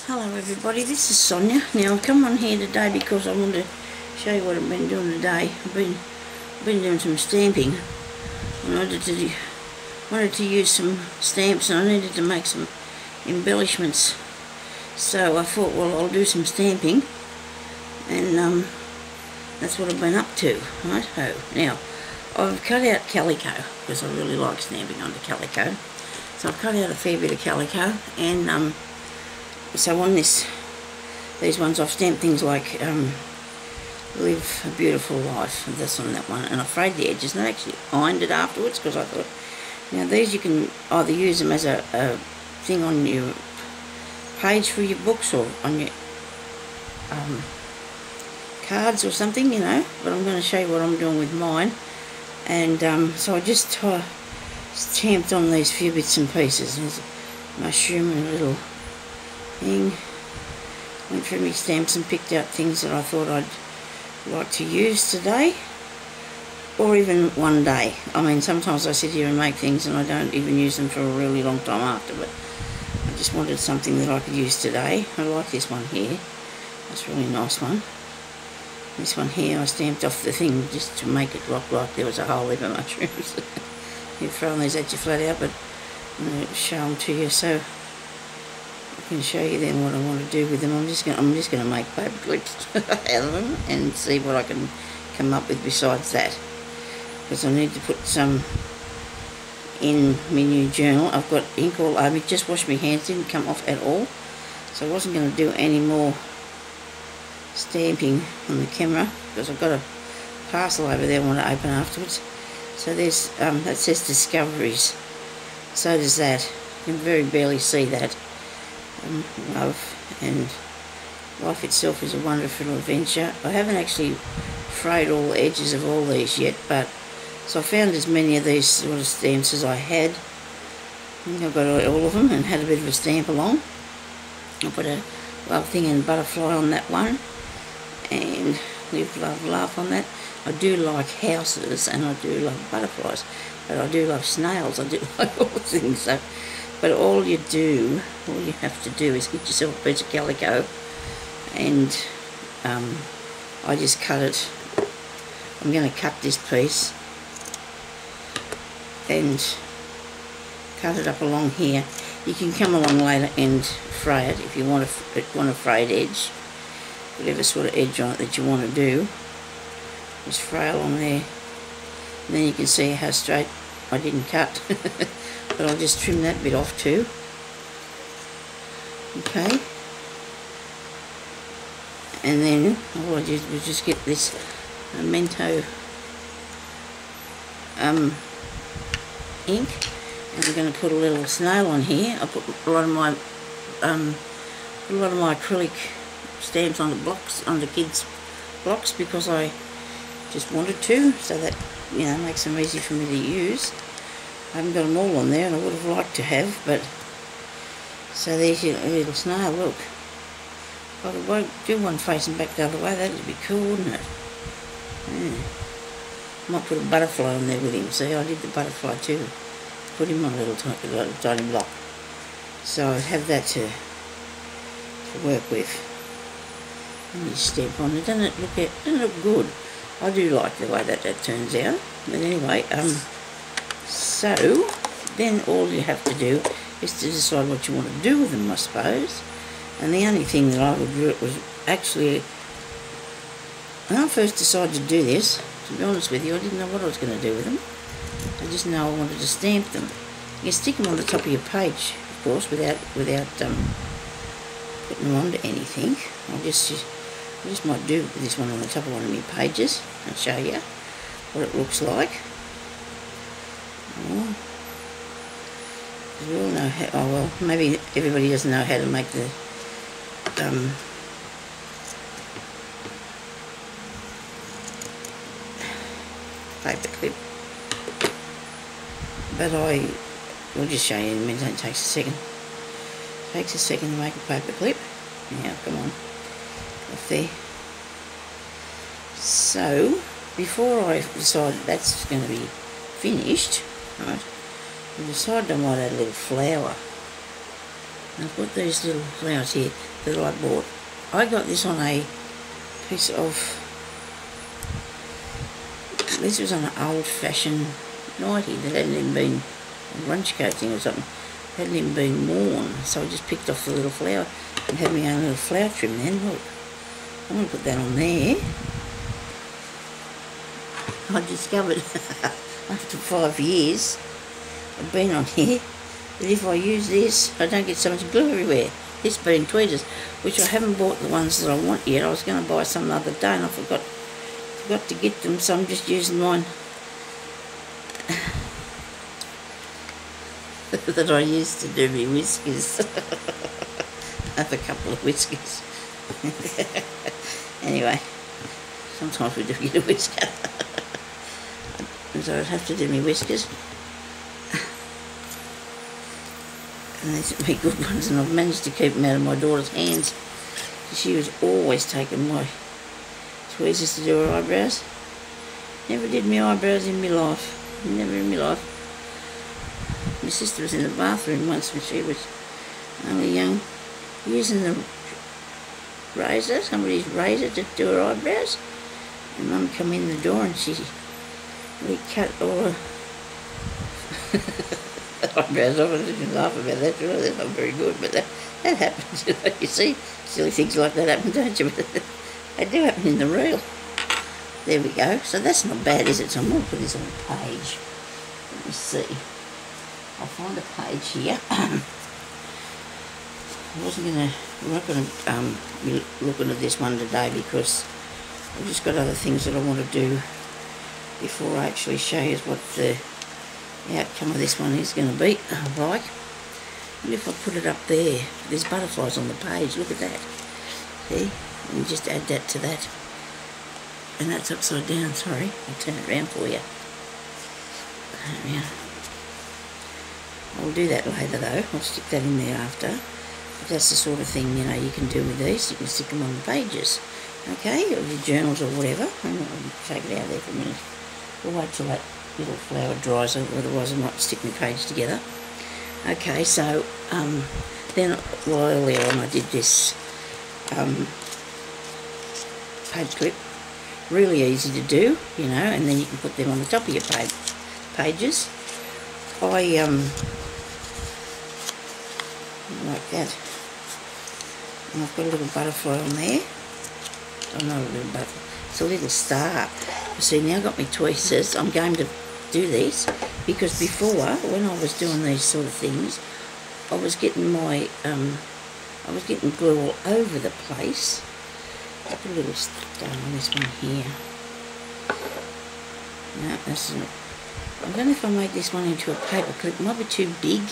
Hello everybody, this is Sonia. Now I've come on here today because I want to show you what I've been doing today. I've been doing some stamping. I wanted to use some stamps and I needed to make some embellishments. So I thought, well, I'll do some stamping, and that's what I've been up to. Righto. Now I've cut out calico because I really like stamping onto calico. So I've cut out a fair bit of calico, and so on these ones I've stamped things like Live a Beautiful Life, and that's on that one, and I frayed the edges and I actually ironed it afterwards because I thought, now these you can either use them as a thing on your page for your books or on your cards or something, you know, but I'm going to show you what I'm doing with mine. And so I just stamped on these few bits and pieces. There's a mushroom and a little thing. Went through my stamps and picked out things that I thought I'd like to use today, or even one day. I mean, sometimes I sit here and make things and I don't even use them for a really long time after, but I just wanted something that I could use today. I like this one here. That's a really nice one. This one here I stamped off the thing just to make it look like there was a whole heap of mushrooms. You're throwing these at you flat out, but I'm going to show them to you so I can show you then what I want to do with them. I'm just going to make paper clips out of them and see what I can come up with besides that, because I need to put some in my new journal. I've got ink all over me. Just washed my hands, didn't come off at all, so I wasn't going to do any more stamping on the camera because I've got a parcel over there I want to open afterwards. So there's that says Discoveries, so does that. You can very barely see that. Love and life itself is a wonderful adventure. I haven't actually frayed all the edges of all these yet, but so I found as many of these sort of stamps as I had. I think I've got all of them and had a bit of a stamp along. I put a love thing and butterfly on that one, and Live, Love, Laugh on that. I do like houses and I do love butterflies, but I do love snails. I do like all the things. So, but all you have to do is get yourself a piece of calico, and I just cut it. I'm going to cut this piece and cut it up along here. You can come along later and fray it if you want a frayed edge, whatever sort of edge on it that you want to do. Just fray along there, and then you can see how straight I didn't cut. But I'll just trim that bit off too. Okay. And then all I did was just get this Memento ink, and I'm going to put a little snail on here. I put a lot of my acrylic stamps on the blocks, on the kids' blocks, because I just wanted to, so that, you know, makes them easy for me to use. I haven't got them all on there, and I would have liked to have, but so there's your little snail. Look, if I could do one facing back the other way, that'd be cool, wouldn't it? Yeah. Might put a butterfly on there with him. See, I did the butterfly too. Put him on a little tiny block, so I have that to work with. And you stamp on it. Doesn't it look good? I do like the way that turns out. But anyway, so then all you have to do is to decide what you want to do with them, I suppose. And the only thing that I would do was actually, when I first decided to do this, to be honest with you, I didn't know what I was going to do with them. I just know I wanted to stamp them. You can stick them on the top of your page, of course, without putting them onto anything. I just might do this one on the top of one of my pages and show you what it looks like. Oh, we all know how, oh well, maybe everybody doesn't know how to make the paper clip, but I will just show you in a minute. It takes a second. It takes a second to make a paper clip. Now, come on, off there. So, before I decide that's going to be finished, right, I decided I might add a little flower And I've got these little flowers here that I bought. I got this on a piece of, this was on an old-fashioned nightie that hadn't even been a lunch coat thing or something, hadn't even been worn. So I just picked off the little flower and had my own little flower trim then. Look, I'm going to put that on there. I discovered after 5 years of being on here that if I use this, I don't get so much glue everywhere. This being tweezers, which I haven't bought the ones that I want yet. I was going to buy some the other day and I forgot to get them, so I'm just using mine that I used to do my whiskers. I have a couple of whiskers. Anyway, sometimes we do get a whisker. So I'd have to do my whiskers. And these are my good ones, and I've managed to keep them out of my daughter's hands. She was always taking my tweezers to do her eyebrows. Never did my eyebrows in my life. Never in my life. My sister was in the bathroom once when she was only young, using the razor, somebody's razor, to do her eyebrows. And Mum come in the door and we cut all her eyebrows off. I didn't laugh about that, really. That's not very good, but that happens, you know. You see, silly things like that happen, don't you? But they do happen in the real. There we go. So that's not bad, is it? So I'm going to put this on a page. Let me see. I'll find a page here. we're not going to be looking at this one today because I've just got other things that I want to do before I actually show you what the outcome of this one is going to be like. And if I put it up there, there's butterflies on the page, look at that. See? And just add that to that. And that's upside down, sorry. I'll turn it around for you. Yeah. I'll do that later though, I'll stick that in there after. But that's the sort of thing, you know, you can do with these. You can stick them on the pages, okay, or your journals or whatever. Hang on, I'll take it out there for a minute. We'll wait till that little flower dries, otherwise I might stick my page together. Okay, so then earlier on I did this page clip. Really easy to do, you know, and then you can put them on the top of your pages. Like that. And I've got a little butterfly on there. Oh, not a little butterfly. It's a little star. You see, now I've got my tweezers. I'm going to do these because before, when I was doing these sort of things, I was getting my, I was getting glue all over the place. I'll put a little star on this one here. No, that's not. I don't know if I make this one into a paper clip. It might be too big.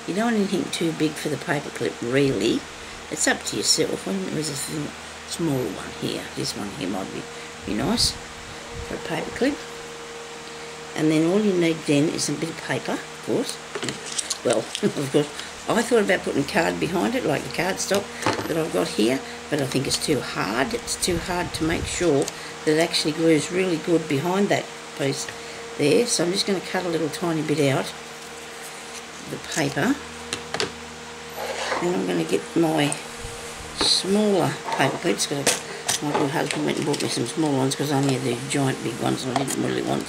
You don't want anything too big for the paper clip, really. It's up to yourself. There's a smaller one here. This one here might be nice for a paper clip. And then all you need then is a bit of paper, of course. Well, of course, I thought about putting card behind it, like the cardstock that I've got here, but I think it's too hard. It's too hard to make sure that it actually glues really good behind that piece there. So I'm just going to cut a little tiny bit out of the paper. And I'm going to get my smaller paper clips, because my good husband went and bought me some small ones because I only had these giant big ones and I didn't really want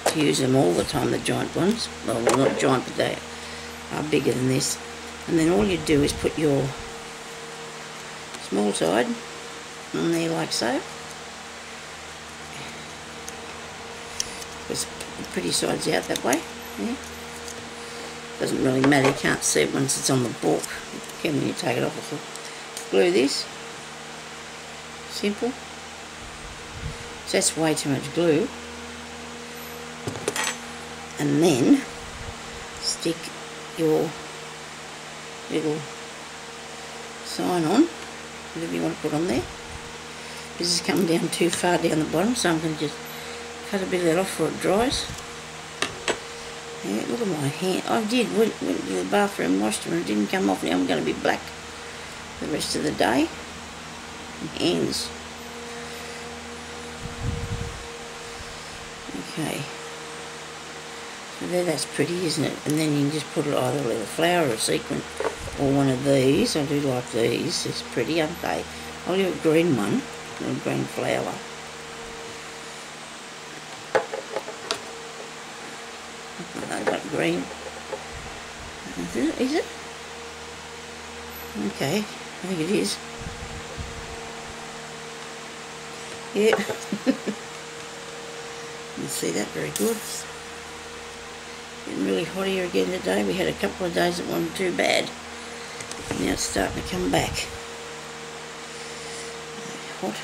to use them all the time, the giant ones. Well, not giant, but they are bigger than this. And then all you do is put your small side on there like so. Because the pretty side's out that way. Yeah. Doesn't really matter, you can't see it once it's on the book. You can when you take it off. So glue this. Simple. So that's way too much glue. And then stick your little sign on, whatever you want to put on there. This is coming down too far down the bottom, so I'm going to just cut a bit of that off before it dries. Yeah, look at my hand. I went to the bathroom, washed them, and it didn't come off. Now I'm going to be black the rest of the day. Hands. Okay. So there, that's pretty, isn't it? And then you can just put either a little flower or a sequin or one of these. I do like these. It's pretty, aren't they? I'll do a green one, a green flower. No, not green. Is it? Okay, I think it is. Yeah. You see that very good. Getting really hot here again today. We had a couple of days that weren't too bad. Now it's starting to come back. Hot.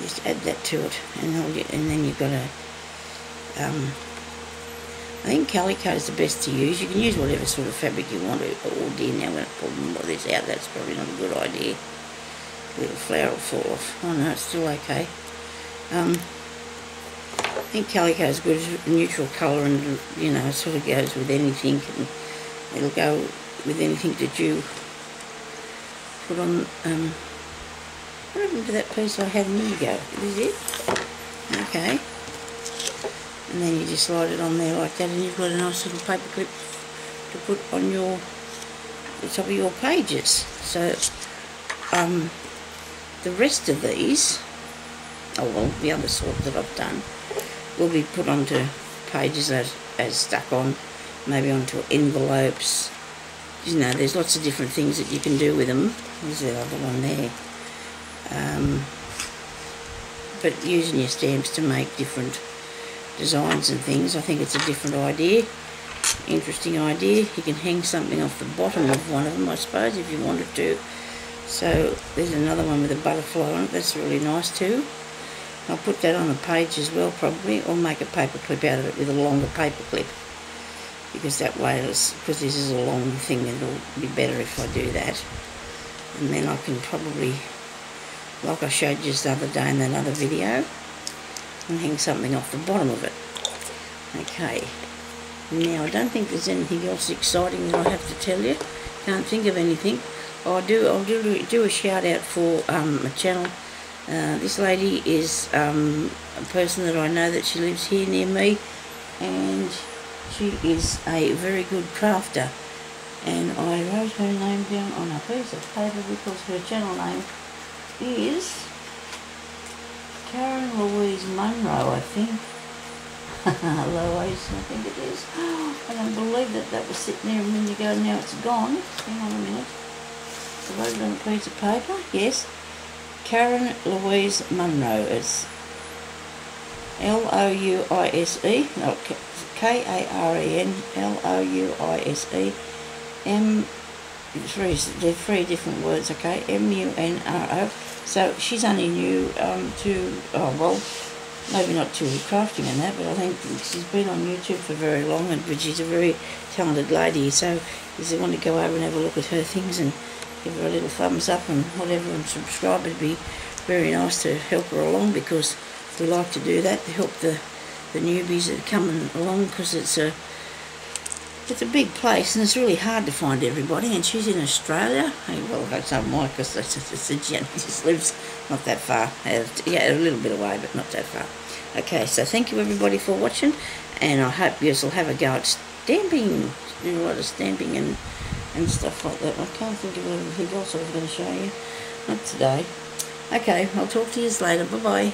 Just add that to it, and then you've got a. I think calico is the best to use. You can use whatever sort of fabric you want to. Oh dear, now when I pull this out, that's probably not a good idea. A little flower will fall off. Oh no, it's still okay. I think calico is good as a neutral colour, and you know, it sort of goes with anything, and it'll go with anything that you put on. What happened to that piece I had a minute ago? Is it? Okay. And then you just slide it on there like that, and you've got a nice little paper clip to put on the top of your pages. So the rest of these, oh well, the other sort that I've done, will be put onto pages as stuck on, maybe onto envelopes. You know, there's lots of different things that you can do with them. There's the other one there. But using your stamps to make different designs and things, I think it's a different idea, interesting idea. You can hang something off the bottom of one of them, I suppose, if you wanted to. So there's another one with a butterfly on it. That's really nice too. I'll put that on a page as well, probably, or make a paper clip out of it with a longer paper clip, because that way, because this is a long thing, it'll be better if I do that. And then I can probably, like I showed you the other day in that other video, and hang something off the bottom of it. Okay. Now I don't think there's anything else exciting that I have to tell you. Can't think of anything. I'll do a shout out for a channel. This lady is a person that I know that she lives here near me, and she is a very good crafter. And I wrote her name down on a piece of paper because her channel name is Karen Louise Munro, I think. Louise, I think it is. I don't believe that was sitting there a minute ago. Now it's gone. Hang on a minute. I wrote it on a piece of paper. Yes. Karen Louise Munro. It's Louise. No, Karen Louise. They're three different words, okay? Munro. So she's only new to, oh well, maybe not to crafting and that, but I think she's been on YouTube for very long, but she's a very talented lady. So if you want to go over and have a look at her things and give her a little thumbs up and whatever and subscribe, it'd be very nice to help her along, because we like to do that to help the newbies that are coming along, because it's a big place and it's really hard to find everybody, and she's in Australia. Hey, well, I don't mind, because it's a gent who just lives not that far. Yeah, a little bit away, but not that far. Okay, so thank you everybody for watching, and I hope you will have a go at stamping, do a lot of stamping and stuff like that. I can't think of anything else I was going to show you. Not today. Okay, I'll talk to you later. Bye-bye.